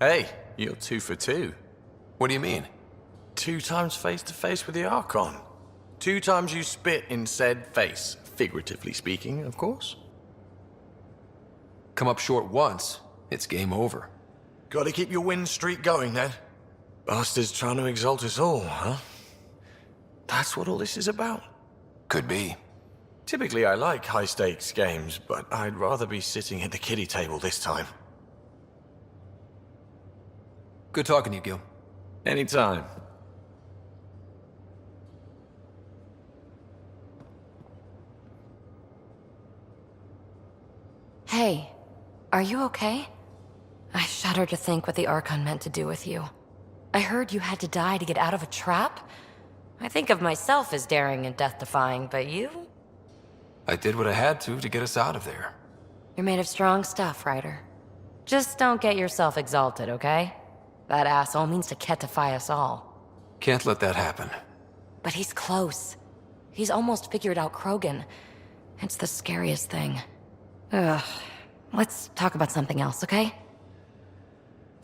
Hey, you're 2 for 2. What do you mean? 2 times face-to-face with the Archon. 2 times you spit in said face. Figuratively speaking, of course. Come up short once, it's game over. Gotta keep your win streak going, Ned. Bastard's trying to exalt us all, huh? That's what all this is about. Could be. Typically, I like high-stakes games, but I'd rather be sitting at the kiddie table this time. Good talking to you, Gil. Anytime. Hey, are you okay? I shudder to think what the Archon meant to do with you. I heard you had to die to get out of a trap? I think of myself as daring and death-defying, but you? I did what I had to get us out of there. You're made of strong stuff, Ryder. Just don't get yourself exalted, okay? That asshole means to ketify us all. Can't let that happen. But he's close. He's almost figured out Krogan. It's the scariest thing. Ugh. Let's talk about something else, okay?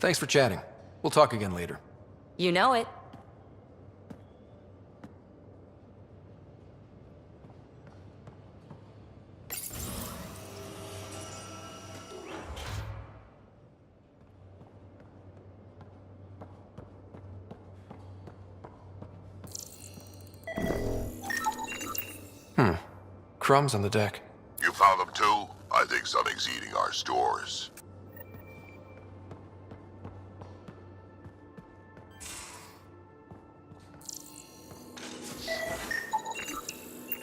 Thanks for chatting. We'll talk again later. You know it. Crumbs on the deck. You found them too? I think something's eating our stores.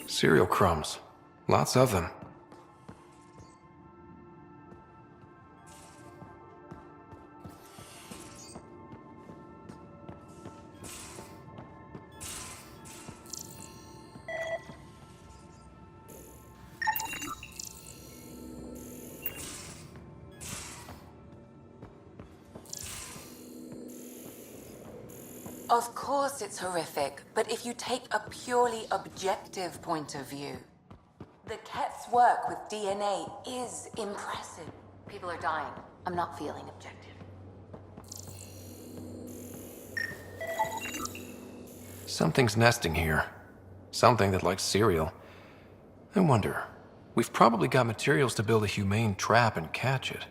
Cereal crumbs. Lots of them. Of course it's horrific, but if you take a purely objective point of view, the Ket's work with DNA is impressive. People are dying. I'm not feeling objective. Something's nesting here. Something that likes cereal. I wonder, we've probably got materials to build a humane trap and catch it.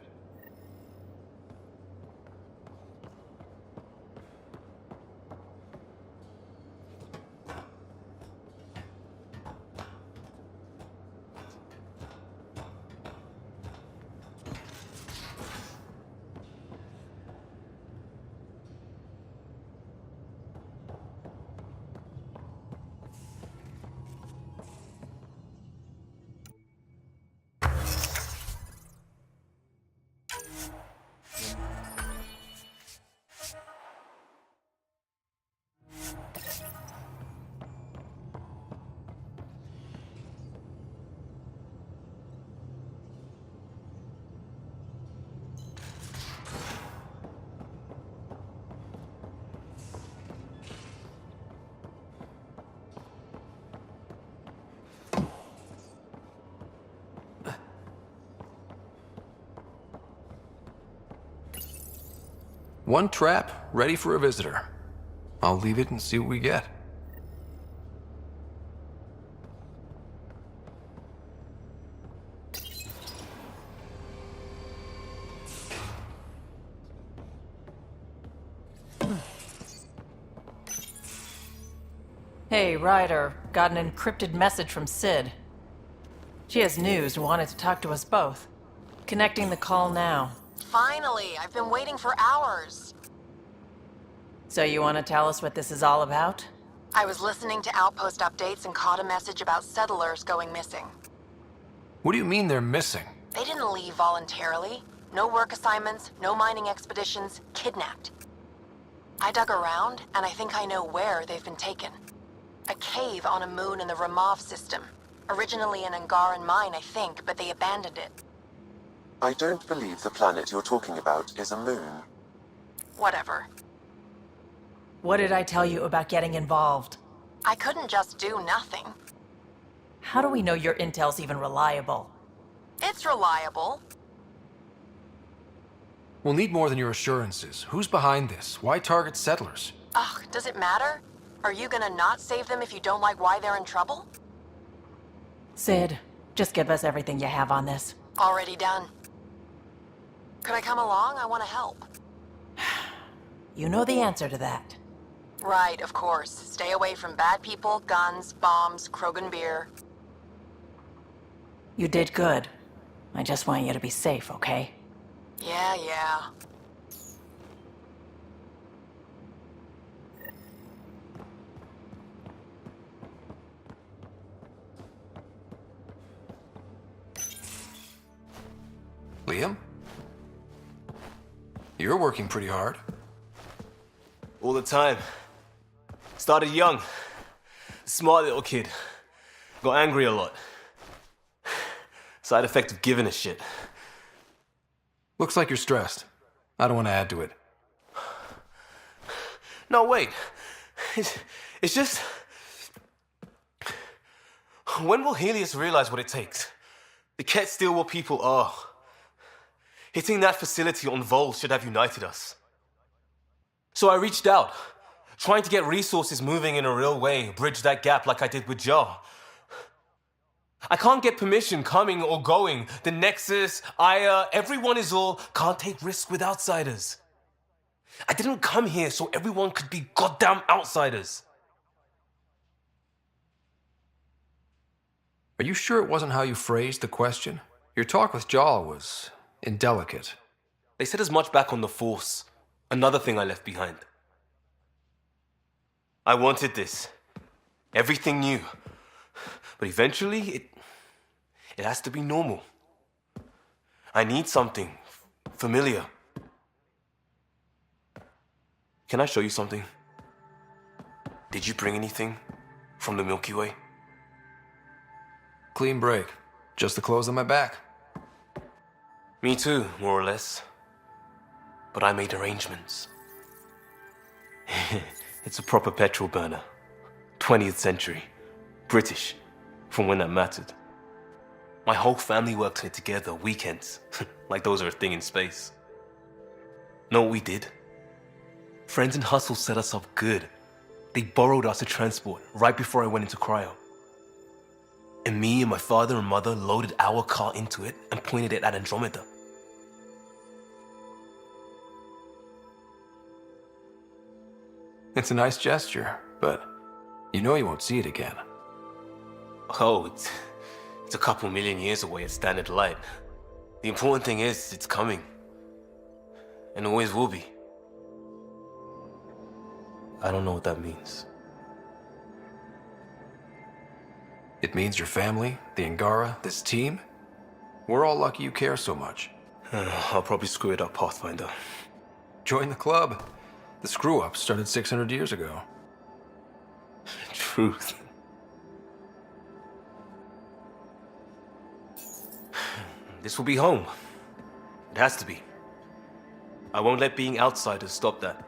One trap, ready for a visitor. I'll leave it and see what we get. Hey, Ryder. Got an encrypted message from Sid. She has news and wanted to talk to us both. Connecting the call now. Finally, I've been waiting for hours. So you want to tell us what this is all about? I was listening to Outpost updates and caught a message about settlers going missing. What do you mean they're missing? They didn't leave voluntarily. No work assignments, no mining expeditions, kidnapped. I dug around, and I think I know where they've been taken. A cave on a moon in the Ramov system. Originally an Angaran mine, I think, but they abandoned it. I don't believe the planet you're talking about is a moon. Whatever. What did I tell you about getting involved? I couldn't just do nothing. How do we know your intel's even reliable? It's reliable. We'll need more than your assurances. Who's behind this? Why target settlers? Ugh, does it matter? Are you gonna not save them if you don't like why they're in trouble? Sid, just give us everything you have on this. Already done. Could I come along? I want to help. You know the answer to that. Right, of course. Stay away from bad people, guns, bombs, Krogan beer. You did good. I just want you to be safe, okay? Yeah. Liam? You're working pretty hard. All the time. Started young. Smart little kid. Got angry a lot. Side effect of giving a shit. Looks like you're stressed. I don't want to add to it. No, wait. It's just... When will Helios realize what it takes? The Ket steal what people are. Hitting that facility on Vol should have united us. So I reached out, trying to get resources moving in a real way, bridge that gap like I did with Jar. I can't get permission coming or going. The Nexus, Aya, everyone is all, can't take risks with outsiders. I didn't come here so everyone could be goddamn outsiders. Are you sure it wasn't how you phrased the question? Your talk with Jaw was indelicate. They said as much back on the Force. Another thing I left behind. I wanted this. Everything new. But eventually, it has to be normal. I need something familiar. Can I show you something? Did you bring anything from the Milky Way? Clean break. Just the clothes on my back. Me too, more or less. But I made arrangements. It's a proper petrol burner. 20th century. British. From when that mattered. My whole family worked on it together, weekends. Like those are a thing in space. Know what we did? Friends and Hustle set us up good. They borrowed us to transport right before I went into cryo. And me and my father and mother loaded our car into it and pointed it at Andromeda. It's a nice gesture, but you know you won't see it again. Oh, it's a couple million years away at standard light. The important thing is, it's coming. And always will be. I don't know what that means. It means your family, the Angara, this team. We're all lucky you care so much. I'll probably screw it up, Pathfinder. Join the club. The screw-up started 600 years ago. Truth. This will be home. It has to be. I won't let being outsiders stop that.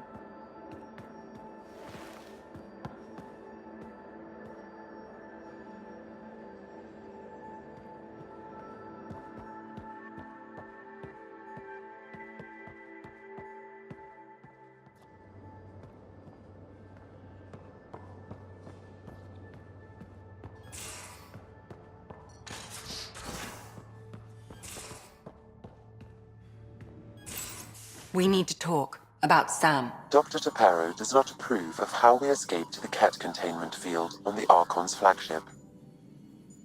We need to talk about Sam. Dr. Taparo does not approve of how we escaped the Ket containment field on the Archon's flagship.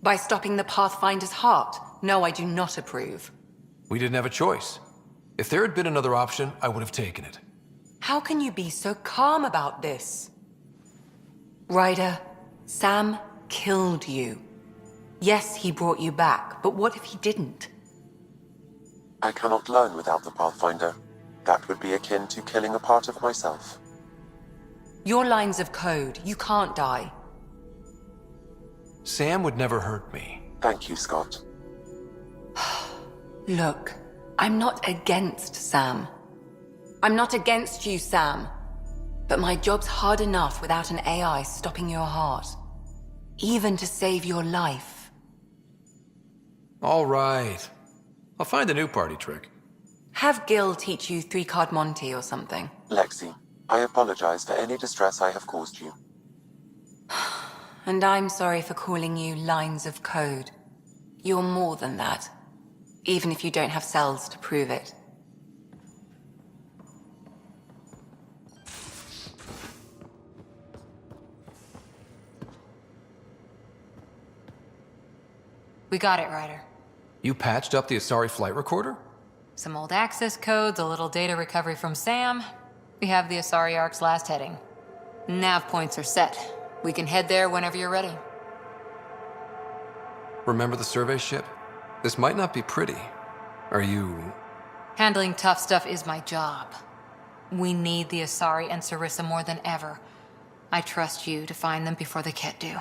By stopping the Pathfinder's heart? No, I do not approve. We didn't have a choice. If there had been another option, I would have taken it. How can you be so calm about this? Ryder, Sam killed you. Yes, he brought you back, but what if he didn't? I cannot learn without the Pathfinder. That would be akin to killing a part of myself. Your lines of code, you can't die. Sam would never hurt me. Thank you, Scott. Look, I'm not against Sam. I'm not against you, Sam. But my job's hard enough without an AI stopping your heart. Even to save your life. All right. I'll find a new party trick. Have Gil teach you three-card Monty or something. Lexi, I apologize for any distress I have caused you. And I'm sorry for calling you lines of code. You're more than that, even if you don't have cells to prove it. We got it, Ryder. You patched up the Asari flight recorder? Some old access codes, a little data recovery from Sam. We have the Asari Ark's last heading. Nav points are set. We can head there whenever you're ready. Remember the survey ship? This might not be pretty. Are you... Handling tough stuff is my job. We need the Asari and Sarissa more than ever. I trust you to find them before the Ket do.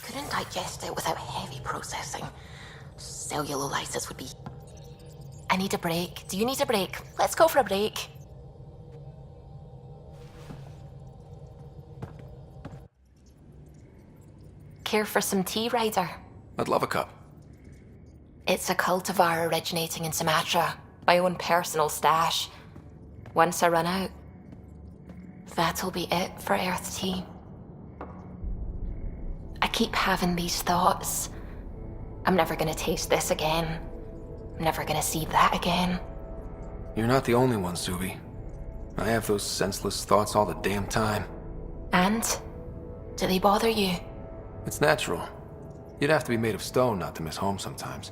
Couldn't digest it without heavy processing. Cellulolysis would be... I need a break. Do you need a break? Let's go for a break. Care for some tea, Ryder? I'd love a cup. It's a cultivar originating in Sumatra. My own personal stash. Once I run out, that'll be it for Earth tea. I keep having these thoughts. I'm never gonna taste this again. I'm never gonna see that again. You're not the only one, Subi. I have those senseless thoughts all the damn time. And? Do they bother you? It's natural. You'd have to be made of stone not to miss home sometimes.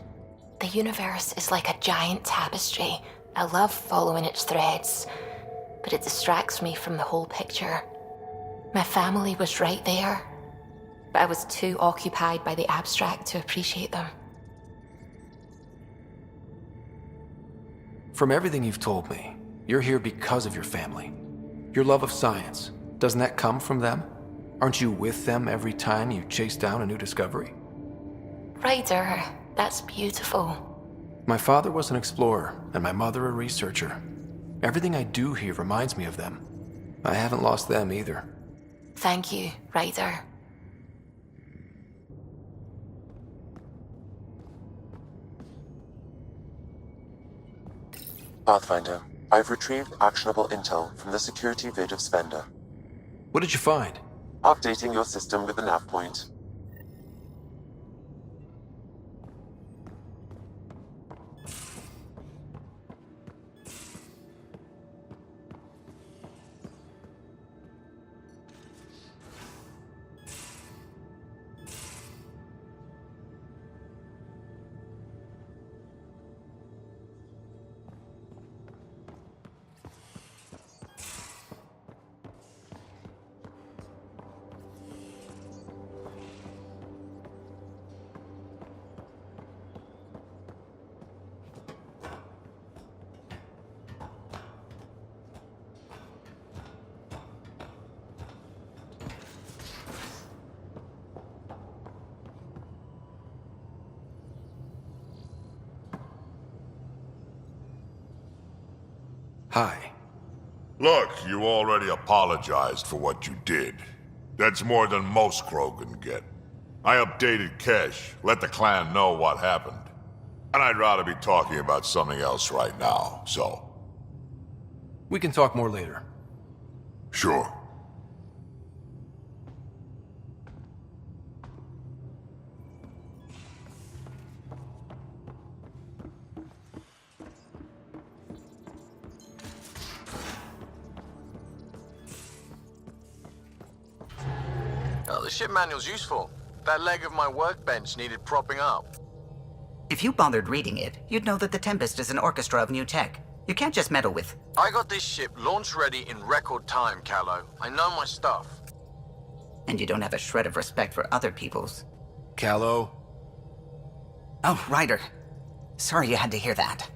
The universe is like a giant tapestry. I love following its threads, but it distracts me from the whole picture. My family was right there, but I was too occupied by the abstract to appreciate them. From everything you've told me, you're here because of your family. Your love of science, doesn't that come from them? Aren't you with them every time you chase down a new discovery? Ryder, that's beautiful. My father was an explorer, and my mother a researcher. Everything I do here reminds me of them. I haven't lost them either. Thank you, Ryder. Pathfinder, I've retrieved actionable intel from the security vid of Spender. What did you find? Updating your system with the nav point. Hi. Look, you already apologized for what you did. That's more than most Krogan get. I updated Kesh, let the clan know what happened. And I'd rather be talking about something else right now, so... We can talk more later. Sure. Oh, the ship manual's useful. That leg of my workbench needed propping up. If you bothered reading it, you'd know that the Tempest is an orchestra of new tech. You can't just meddle with... I got this ship launch ready in record time, Callow. I know my stuff. And you don't have a shred of respect for other people's. Callow? Oh, Ryder. Sorry you had to hear that.